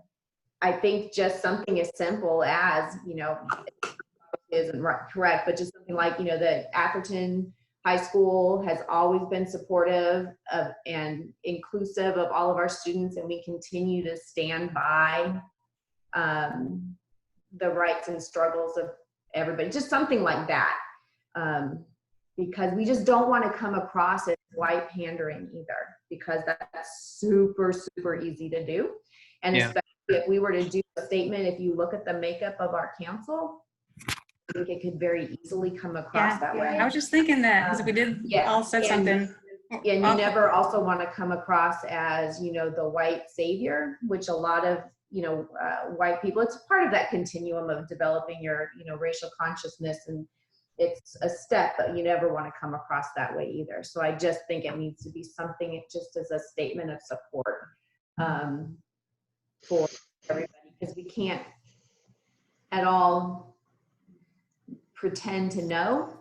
I think just something as simple as, you know, isn't correct, but just something like, you know, the Atherton High School has always been supportive of and inclusive of all of our students, and we continue to stand by the rights and struggles of everybody. Just something like that, because we just don't want to come across as white pandering either, because that's super, super easy to do. And especially if we were to do a statement, if you look at the makeup of our council, I think it could very easily come across that way. I was just thinking that, because if we did all said something. And you never also want to come across as, you know, the white savior, which a lot of, you know, white people, it's part of that continuum of developing your, you know, racial consciousness, and it's a step, but you never want to come across that way either. So I just think it needs to be something just as a statement of support for everybody, because we can't at all pretend to know,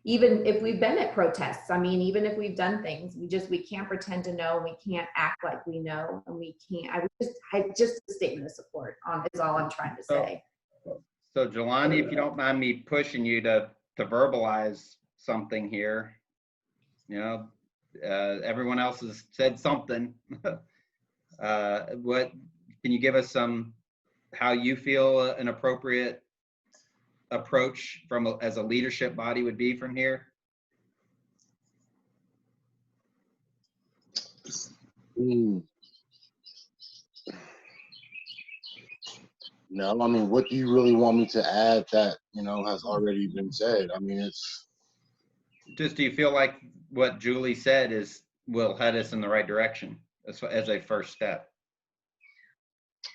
even if we've been at protests. I mean, even if we've done things, we can't pretend to know, and we can't act like we know, and we can't, just a statement of support is all I'm trying to say. So Jelani, if you don't mind me pushing you to verbalize something here, you know, everyone else has said something. What can you give us how you feel an appropriate approach as a leadership body would be from here? No, I mean, what do you really want me to add that, you know, has already been said? I mean, it's just, do you feel like what Julie said will head us in the right direction as a first step?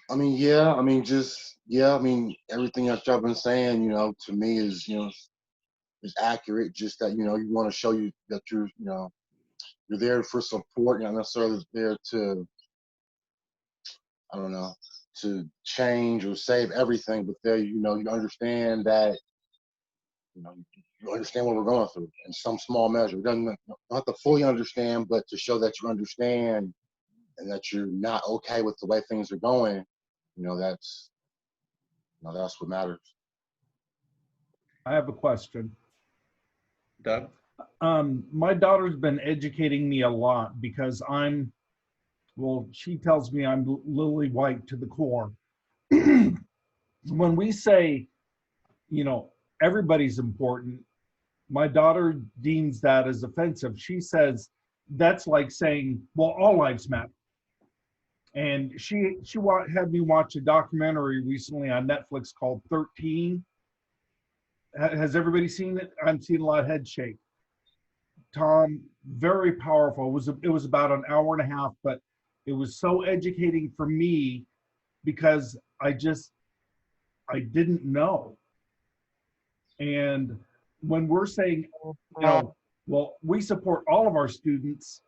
I mean, yeah, I mean, I mean, everything that y'all been saying, you know, to me is, you know, is accurate. Just that, you know, you want to show you that you're, you know, you're there for support. You're not necessarily there to, I don't know, to change or save everything, but there, you know, you understand that, you know, you understand what we're going through in some small measure. It doesn't have to fully understand, but to show that you understand and that you're not okay with the way things are going, you know, that's what matters. I have a question. Doug? My daughter's been educating me a lot because she tells me I'm lily white to the core. When we say, you know, everybody's important, my daughter deems that as offensive. She says that's like saying, well, all lives matter. And she had me watch a documentary recently on Netflix called 13. Has everybody seen it? I'm seeing a lot of head shake. Tom, very powerful. It was about an hour and a half, but It was so educating for me because I didn't know. And when we're saying, well, we support all of our students,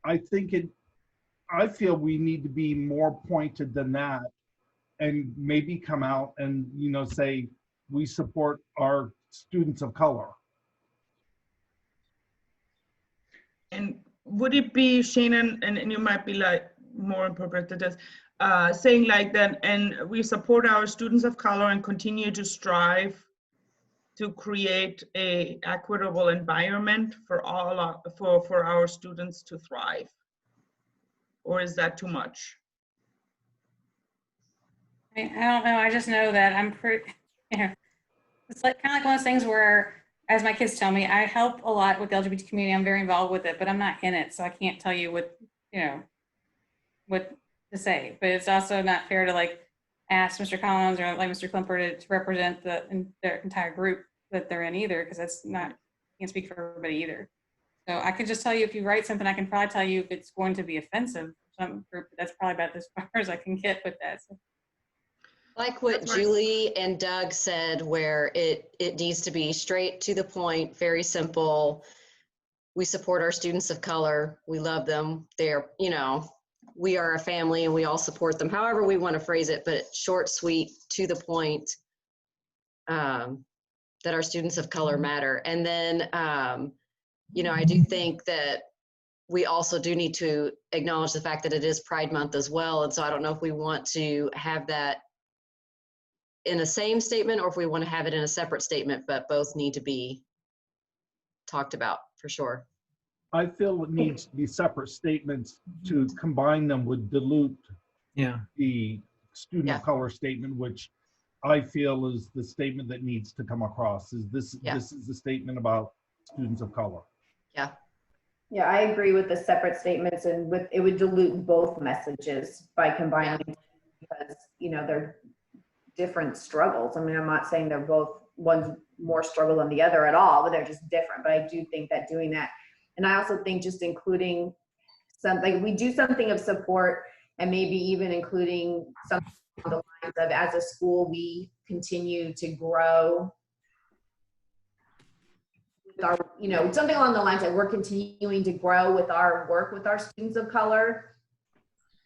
I feel we need to be more pointed than that, and maybe come out and, say we support our students of color. And would it be, Shannon, and you might be like more appropriate to this, saying like that, and we support our students of color and continue to strive to create a equitable environment for for our students to thrive? Or is that too much? I don't know. I just know that I'm pretty, it's like kind of like one of those things where, as my kids tell me, I help a lot with the LGBT community. I'm very involved with it, but I'm not in it. So I can't tell you what to say. But it's also not fair to like ask Mr. Collins or like Mr. Klimper to represent their entire group that they're in either, because that's not, I can't speak for everybody either. So I can just tell you, if you write something, I can probably tell you if it's going to be offensive for some group. That's probably about as far as I can get with that. So. Like what Julie and Doug said, where it needs to be straight to the point, very simple. We support our students of color. We love them. They're, we are a family and we all support them. However we want to phrase it, but short, sweet, to the point, that our students of color matter. And then, I do think that we also do need to acknowledge the fact that it is Pride Month as well. And so I don't know if we want to have that in the same statement or if we want to have it in a separate statement, but both need to be talked about for sure. I feel it needs to be separate statements. To combine them would dilute the student of color statement, which I feel is the statement that needs to come across. This is the statement about students of color. Yeah, I agree with the separate statements, and it would dilute both messages by combining, because they're different struggles. I mean, I'm not saying they're both, one's more struggle than the other at all, but they're just different. But I do think that doing that, and I also think just including something, we do something of support, and maybe even including something along the lines of, as a school, we continue to grow with our, something along the lines that we're continuing to grow with our work with our students of color,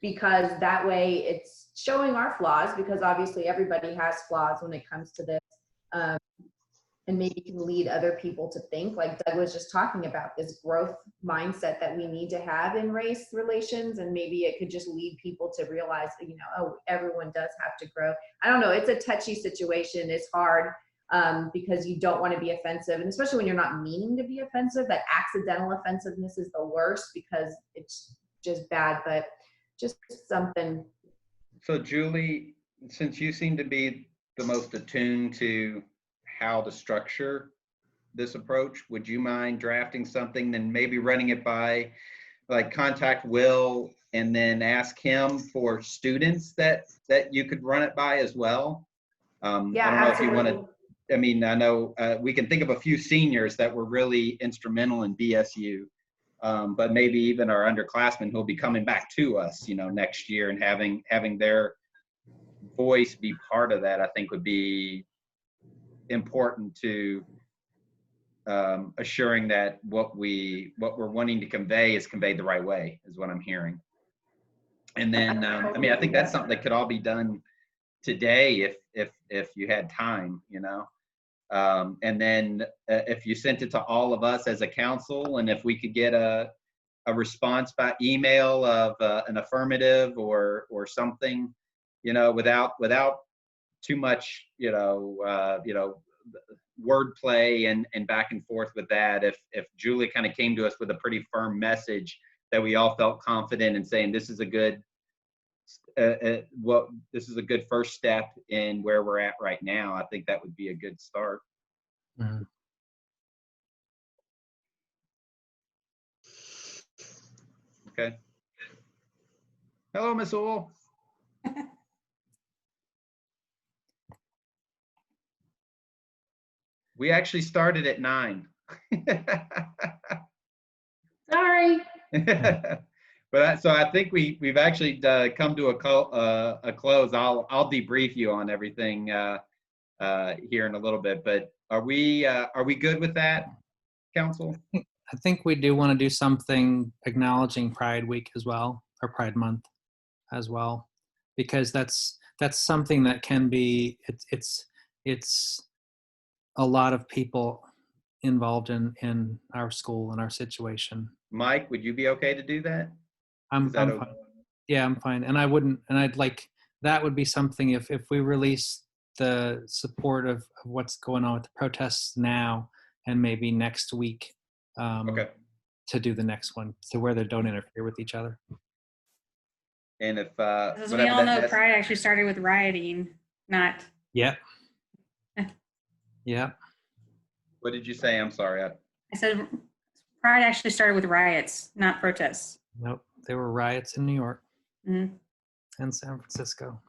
because that way it's showing our flaws, because obviously everybody has flaws when it comes to this, and maybe can lead other people to think, like Doug was just talking about, this growth mindset that we need to have in race relations, and maybe it could just lead people to realize that, oh, everyone does have to grow. I don't know, it's a touchy situation. It's hard, because you don't want to be offensive, and especially when you're not meaning to be offensive. That accidental offensiveness is the worst, because it's just bad, but just something. So Julie, since you seem to be the most attuned to how to structure this approach, would you mind drafting something, then maybe running it by, like, contact Will and then ask him for students that you could run it by as well? Yeah, I don't know absolutely. if you want to, I mean, I know we can think of a few seniors that were really instrumental in BSU, but maybe even our underclassmen who'll be coming back to us, next year, and having their voice be part of that, I think would be important to assuring that what we're wanting to convey is conveyed the right way, is what I'm hearing. And then, I mean, I think that's something that could all be done today if you had time, and then if you sent it to all of us as a council, and if we could get a response by email of an affirmative or something, without too much, wordplay and back and forth with that. If Julie kind of came to us with a pretty firm message that we all felt confident in saying, this is a good this is a good first step in where we're at right now, I think that would be a good start. Mm-hmm. Okay. Hello, Miss Owl. We actually started at 9. Sorry. But so I think we've actually come to a close. I'll debrief you on everything here in a little bit. But are we good with that, Council? I think we do want to do something acknowledging Pride Week as well, or Pride Month as well, because that's something that can be, it's a lot of people involved in our school and our situation. Mike, would you be okay to do that? I'm Is that fine. Yeah, I'm fine. And I'd like, that would be something if we release the support of what's going on with the protests now and maybe next week, Okay. to do the next one, to where they don't interfere with each other. And if As we all know, Pride actually started with rioting, not. Yeah. Yeah. What did you say? I'm sorry. I said Pride actually started with riots, not protests. Nope. There were riots in New York Mm-hmm. and San Francisco.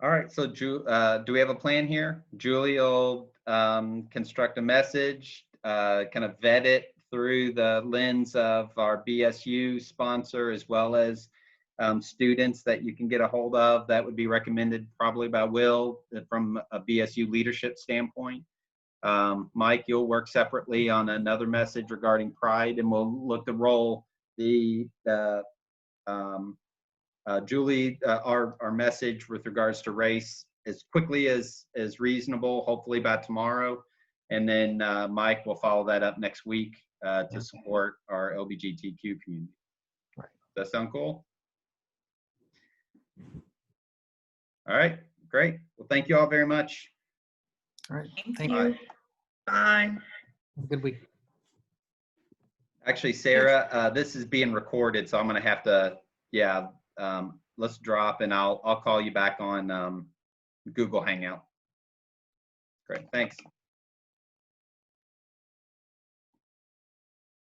All right. So do we have a plan here? Julie will construct a message, kind of vet it through the lens of our BSU sponsor, as well as students that you can get a hold of. That would be recommended probably by Will from a BSU leadership standpoint. Mike, you'll work separately on another message regarding Pride, and we'll look to roll the Julie, our message with regards to race as quickly as reasonable, hopefully by tomorrow. And then Mike will follow that up next week to support our LGBTQ community. Right. Does that sound cool? All right, great. Well, thank you all very much. All right. Thank you. you. Bye. Good week. Actually, Sarah, this is being recorded, so I'm going to have to, let's drop, and I'll call you back on Google Hangout. Great, thanks.